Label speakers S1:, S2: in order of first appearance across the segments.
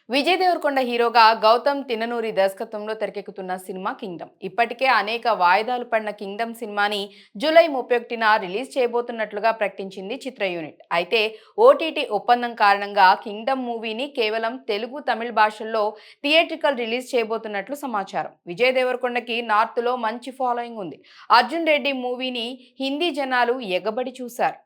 S1: విజయ్ దేవరకొండ హీరోగా గౌతమ్ తిన్ననూరి దర్శకత్వంలో తెరకెక్కుతున్న సినిమా కింగ్డమ్. ఇప్పటికే అనేక వాయిదాలు పడిన కింగ్డమ్ సినిమాని జూలై 31న రిలీజ్ చేయబోతున్నట్లుగా ప్రకటించింది చిత్ర యూనిట్. అయితే ఓటీటీ ఒప్పందం కారణంగా కింగ్డమ్ మూవీని కేవలం తెలుగు, తమిళ భాషల్లో థియేట్రికల్ రిలీజ్ చేయబోతున్నట్లు సమాచారం. విజయ్ దేవరకొండకి నార్త్ లో మంచి ఫాలోయింగ్ ఉంది. అర్జున్ రెడ్డి మూవీని హిందీ జనాలు ఎగబడి చూశారు.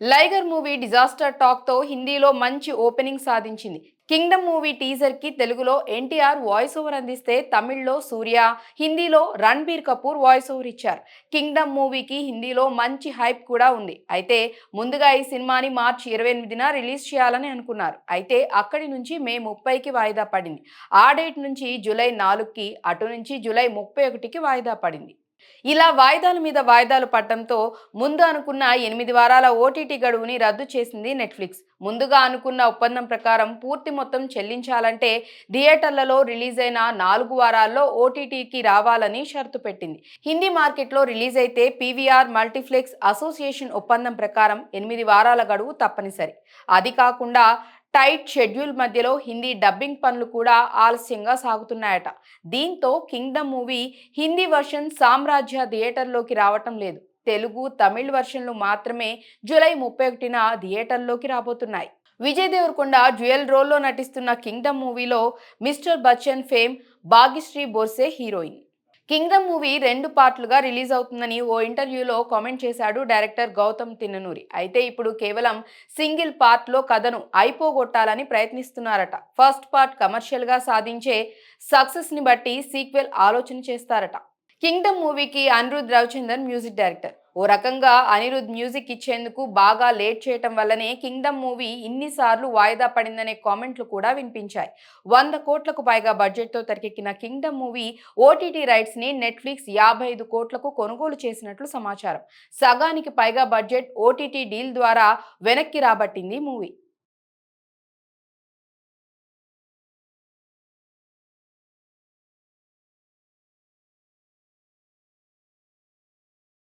S1: లైగర్ మూవీ డిజాస్టర్ టాక్ తో హిందీలో మంచి ఓపెనింగ్ సాధించింది. కింగ్డమ్ మూవీ టీజర్ కి తెలుగులో ఎన్టీఆర్ వాయిస్ ఓవర్ అందిస్తే తమిళ్లో సూర్య, హిందీలో రణ్బీర్ కపూర్ వాయిస్ ఓవర్ ఇచ్చారు. కింగ్డమ్ మూవీకి హిందీలో మంచి హైప్ కూడా ఉంది. అయితే ముందుగా ఈ సినిమాని మార్చి 28న రిలీజ్ చేయాలని అనుకున్నారు. అయితే అక్కడి నుంచి మే 30కి వాయిదా పడింది. ఆ డేట్ నుంచి జూలై 4కి, అటు నుంచి జూలై 31కి వాయిదా పడింది. ఇలా వాయిదాల మీద వాయిదాలు పడటంతో ముందు అనుకున్న 8 వారాల ఓటీటీ గడువుని రద్దు చేసింది నెట్ఫ్లిక్స్. ముందుగా అనుకున్న ఒప్పందం ప్రకారం పూర్తి మొత్తం చెల్లించాలంటే థియేటర్లలో రిలీజ్ అయిన 4 వారాల్లో ఓటీటీకి రావాలని షరతు పెట్టింది. హిందీ మార్కెట్లో రిలీజ్ అయితే పీవీఆర్ మల్టీప్లెక్స్ అసోసియేషన్ ఒప్పందం ప్రకారం 8 వారాల గడువు తప్పనిసరి. అది కాకుండా టైట్ షెడ్యూల్ మధ్యలో హిందీ డబ్బింగ్ పనులు కూడా ఆలస్యంగా సాగుతున్నాయట. దీంతో కింగ్డమ్ మూవీ హిందీ వర్షన్ సామ్రాజ్య థియేటర్లోకి రావటం లేదు. తెలుగు, తమిళ్ వర్షన్లు మాత్రమే జూలై 31న థియేటర్లోకి రాబోతున్నాయి. విజయ్ దేవరకొండ డ్యూయల్ రోల్లో నటిస్తున్న కింగ్డమ్ మూవీలో Mr Bachchan fame Bhagyashri Borse heroine. Kingdom movie 2 పార్ట్లుగా రిలీజ్ అవుతుందని ఓ ఇంటర్వ్యూలో కామెంట్ చేశాడు డైరెక్టర్ గౌతమ్ తిన్ననూరి. అయితే ఇప్పుడు కేవలం సింగిల్ పార్ట్లో కథను అయిపోగొట్టాలని ప్రయత్నిస్తున్నారట. ఫస్ట్ పార్ట్ కమర్షియల్ గా సాధించే సక్సెస్ ని బట్టి సీక్వెల్ ఆలోచన చేస్తారట. కింగ్డమ్ మూవీకి అనిరుద్ రవిచందర్ మ్యూజిక్ డైరెక్టర్. ఓ రకంగా అనిరుద్ మ్యూజిక్ ఇచ్చేందుకు బాగా లేట్ చేయటం వల్లనే కింగ్డమ్ మూవీ ఇన్నిసార్లు వాయిదా పడిందనే కామెంట్లు కూడా వినిపించాయి. 100 కోట్లకు పైగా బడ్జెట్తో తెరకెక్కిన కింగ్డమ్ మూవీ ఓటీటీ రైట్స్ ని నెట్ఫ్లిక్స్ 55 కోట్లకు కొనుగోలు చేసినట్లు సమాచారం. సగానికి పైగా బడ్జెట్ ఓటీటీ డీల్ ద్వారా వెనక్కి రాబట్టింది మూవీ.